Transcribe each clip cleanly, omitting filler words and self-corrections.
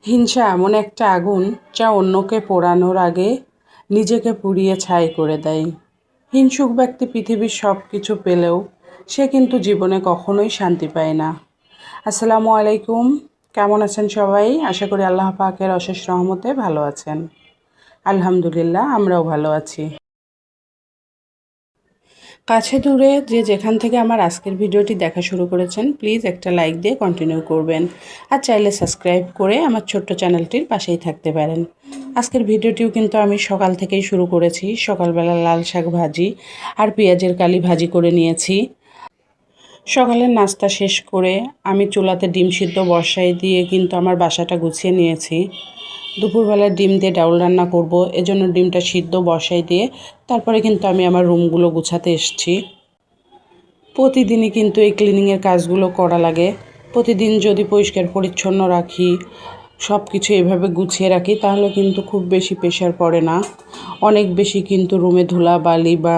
হিংসা এমন একটা আগুন যা অন্যকে পোড়ানোর আগে নিজেকে পুড়িয়ে ছাই করে দেয়। হিংসুক ব্যক্তি পৃথিবীর সব কিছু পেলেও সে কিন্তু জীবনে কখনোই শান্তি পায় না। আসসালামু আলাইকুম, কেমন আছেন সবাই? আশা করি আল্লাহ পাকের অশেষ রহমতে ভালো আছেন। আলহামদুলিল্লাহ, আমরাও ভালো আছি। কাছে দূরে যে যেখান থেকে আমার আজকের ভিডিওটি দেখা শুরু করেছেন, প্লিজ একটা লাইক দিয়ে কন্টিনিউ করবেন। আর চাইলে সাবস্ক্রাইব করে আমার ছোট্ট চ্যানেলটির পাশেই থাকতে পারেন। আজকের ভিডিওটিও কিন্তু আমি সকাল থেকেই শুরু করেছি। সকালবেলা লাল শাক ভাজি আর পেঁয়াজের কালি ভাজি করে নিয়েছি। সকালের নাস্তা শেষ করে আমি চুলাতে ডিম সিদ্ধ বসাই দিয়ে কিন্তু আমার বাসাটা গুছিয়ে নিয়েছি। দুপুরবেলা ডিম দিয়ে ডাউল রান্না করব, এজন্য ডিমটা সিদ্ধ বসাই দিয়ে তারপরে কিন্তু আমি আমার রুমগুলো গুছাতে এসেছি। প্রতিদিনই কিন্তু এই ক্লিনিংয়ের কাজগুলো করা লাগে। প্রতিদিন যদি পরিষ্কার পরিচ্ছন্ন রাখি, সব কিছু এভাবে গুছিয়ে রাখি, তাহলে কিন্তু খুব বেশি প্রেশার পড়ে না। অনেক বেশি কিন্তু রুমে ধুলাবালি বা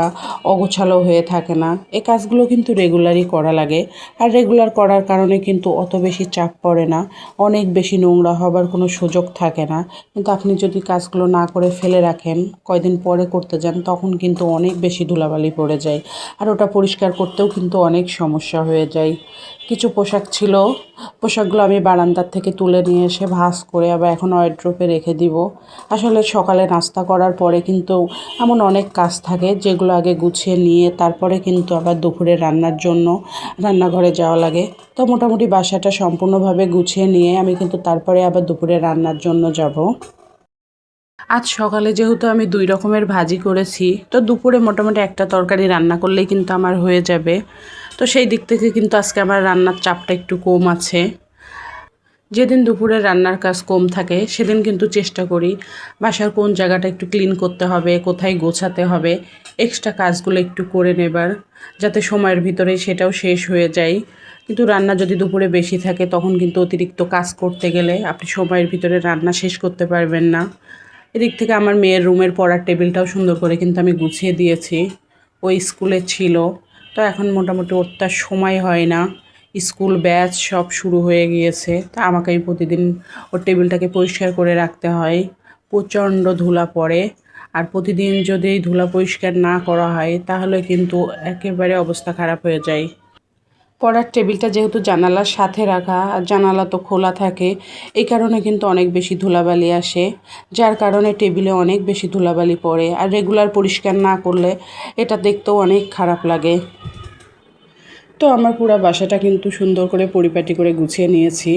অগোছালো হয়ে থাকে না। এই কাজগুলো কিন্তু রেগুলারই করা লাগে। আর রেগুলার করার কারণে কিন্তু অত বেশি চাপ পড়ে না, অনেক বেশি নোংরা হবার কোনো সুযোগ থাকে না। কিন্তু আপনি যদি কাজগুলো না করে ফেলে রাখেন, কয়দিন পরে করতে যান, তখন কিন্তু অনেক বেশি ধুলাবালি পড়ে যায়। আর ওটা পরিষ্কার করতেও কিন্তু অনেক সমস্যা হয়ে যায়। কিছু পোশাক ছিল, পোশাকগুলো আমি বারান্দার থেকে তুলে নিয়ে এসে ভাঁজ করে আবার এখন ওয়ারড্রোবে রেখে দিব। আসলে সকালে নাস্তা করার পরে কিন্তু এমন অনেক কাজ থাকে যেগুলো আগে গুছিয়ে নিয়ে তারপরে কিন্তু আবার দুপুরে রান্নার জন্য রান্নাঘরে যাওয়া লাগে। তো মোটামুটি বাসাটা সম্পূর্ণভাবে গুছিয়ে নিয়ে আমি কিন্তু তারপরে আবার দুপুরে রান্নার জন্য যাব। আজ সকালে যেহেতু আমি 2 রকমের ভাজি করেছি, তো দুপুরে মোটামুটি একটা তরকারি রান্না করলেই কিন্তু আমার হয়ে যাবে। তো সেই দিক থেকে কিন্তু আজকে আমার রান্নার চাপটা একটু কম আছে। যেদিন দুপুরে রান্নার কাজ কম থাকে সেদিন কিন্তু চেষ্টা করি বাসার কোন জায়গাটা একটু ক্লিন করতে হবে, কোথায় গোছাতে হবে, এক্সট্রা কাজগুলো একটু করে নেবার, যাতে সময়ের ভিতরেই সেটাও শেষ হয়ে যায়। কিন্তু রান্না যদি দুপুরে বেশি থাকে তখন কিন্তু অতিরিক্ত কাজ করতে গেলে আপনি সময়ের ভিতরে রান্না শেষ করতে পারবেন না। এদিক থেকে আমার মেয়ের রুমের পড়ার টেবিলটাও সুন্দর করে কিন্তু আমি গুছিয়ে দিয়েছি। ওই স্কুলে ছিল, তো এখন মোটামুটি ওর তার সময় হয় না। স্কুল ব্যাচ সব শুরু হয়ে গিয়েছে, তা আমাকেই প্রতিদিন ওর টেবিলটাকে পরিষ্কার করে রাখতে হয়। প্রচণ্ড ধুলা পড়ে, আর প্রতিদিন যদি এই ধুলা পরিষ্কার না করা হয় তাহলে কিন্তু একেবারে অবস্থা খারাপ হয়ে যায়। পড়ার টেবিলটা যেহেতু জানালার সাথে রাখা, আর জানালা তো খোলা থাকে, এই কারণে কিন্তু অনেক বেশি ধুলাবালি আসে, যার কারণে টেবিলে অনেক বেশি ধুলাবালি পড়ে। আর রেগুলার পরিষ্কার না করলে এটা দেখতেও অনেক খারাপ লাগে। তো আমার পুরো বাসাটা কিন্তু সুন্দর করে পরিপাটি করে গুছিয়ে নিয়েছি।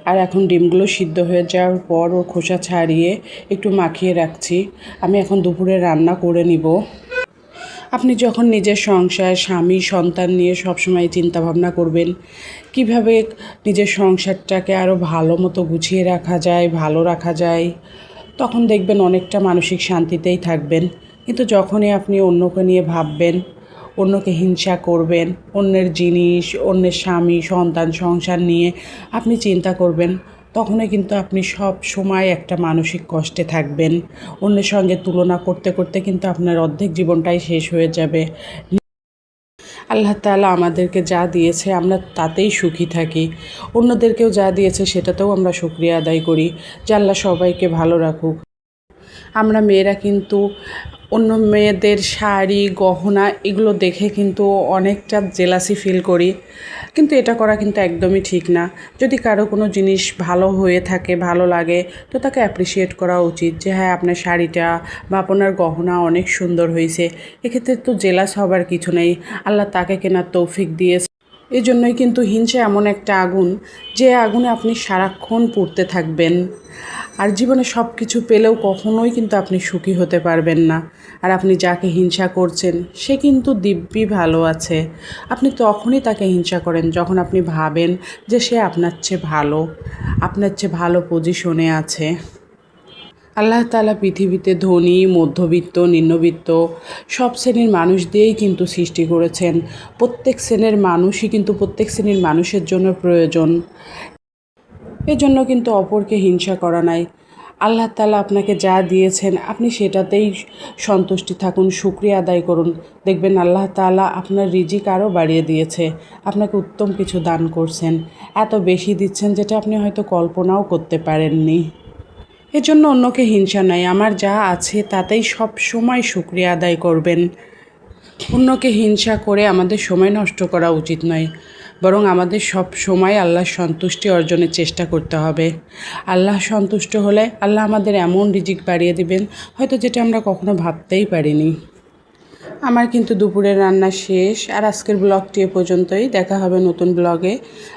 আর এখন ডিমগুলো সিদ্ধ হয়ে যাওয়ার পর ওর খোসা ছাড়িয়ে একটু মাখিয়ে রাখছি। আমি এখন দুপুরে রান্না করে নিব। আপনি যখন নিজের সংসার, স্বামী, সন্তান নিয়ে সবসময় চিন্তাভাবনা করবেন কিভাবে নিজের সংসারটাকে আরও ভালো মতো গুছিয়ে রাখা যায়, ভালো রাখা যায়, তখন দেখবেন অনেকটা মানসিক শান্তিতেই থাকবেন। কিন্তু যখনই আপনি অন্যকে নিয়ে ভাববেন, অন্যকে হিংসা করবেন, অন্যের জিনিস, অন্যের স্বামী, সন্তান, সংসার নিয়ে আপনি চিন্তা করবেন, তখনই কিন্তু আপনি সব সময় একটা মানসিক কষ্টে থাকবেন। অন্যের সঙ্গে তুলনা করতে করতে কিন্তু আপনার অর্ধেক জীবনটাই শেষ হয়ে যাবে। আল্লাহ তাআলা আমাদেরকে যা দিয়েছে আমরা তাতেই সুখী থাকি। অন্যদেরকেও যা দিয়েছে সেটাতেও আমরা শুকরিয়া আদায় করি যে আল্লাহ সবাইকে ভালো রাখুক। আমরা মেয়েরা কিন্তু অন্য মেয়েদের শাড়ি, গহনা এগুলো দেখে কিন্তু অনেকটা জেলাসি ফিল করি। কিন্তু এটা করা কিন্তু একদমই ঠিক না। যদি কারো কোনো জিনিস ভালো হয়ে থাকে, ভালো লাগে, তো তাকে অ্যাপ্রিসিয়েট করা উচিত যে হ্যাঁ, আপনার শাড়িটা বা আপনার গহনা অনেক সুন্দর হয়েছে। এক্ষেত্রে তো জেলাস হবার কিছু নেই। আল্লাহ তাকে কেনার তৌফিক দিয়েছে। এই জন্যই কিন্তু হিংসা এমন একটা আগুন, যে আগুনে আপনি সারাক্ষণ পুড়তে থাকবেন। আর জীবনে সব কিছু পেলেও কখনোই কিন্তু আপনি সুখী হতে পারবেন না। আর আপনি যাকে হিংসা করছেন সে কিন্তু দিব্যি ভালো আছে। আপনি তখনই তাকে হিংসা করেন যখন আপনি ভাবেন যে সে আপনার চেয়ে ভালো, আপনার চেয়ে ভালো পজিশনে আছে। আল্লাহ তাআলা পৃথিবীতে ধনী, মধ্যবিত্ত, নিম্নবিত্ত সব শ্রেণীর মানুষ দিয়েই কিন্তু সৃষ্টি করেছেন। প্রত্যেক শ্রেণীর মানুষই কিন্তু প্রত্যেক শ্রেণীর মানুষের জন্য প্রয়োজন। এজন্য কিন্তু অপরকে হিংসা করা নাই। আল্লাহ তাআলা আপনাকে যা দিয়েছেন আপনি সেটাতেই সন্তুষ্টি থাকুন, শুকরিয়া আদায় করুন। দেখবেন আল্লাহ তাআলা আপনার রিজিক আরও বাড়িয়ে দিয়েছে, আপনাকে উত্তম কিছু দান করছেন, এত বেশি দিচ্ছেন যেটা আপনি হয়তো কল্পনাও করতে পারেননি। এজন্য অন্যকে হিংসা নয়, আমার যা আছে তাতেই সব সময় শুকরিয়া আদায় করবেন। অন্যকে হিংসা করে আমাদের সময় নষ্ট করা উচিত নয়, বরং আমাদের সব সময় আল্লাহর সন্তুষ্টি অর্জনের চেষ্টা করতে হবে। আল্লাহ সন্তুষ্ট হলে আল্লাহ আমাদের এমন রিজিক বাড়িয়ে দিবেন হয়তো যেটা আমরা কখনো ভাবতেই পারিনি। আমার কিন্তু দুপুরের রান্না শেষ, আর আজকের ব্লগটি এ পর্যন্তই। দেখা হবে নতুন ব্লগে।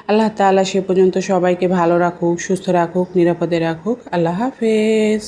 আল্লাহ তাআলা সে পর্যন্ত সবাইকে ভালো রাখুক, সুস্থ রাখুক, নিরাপদে রাখুক। আল্লাহ হাফেজ।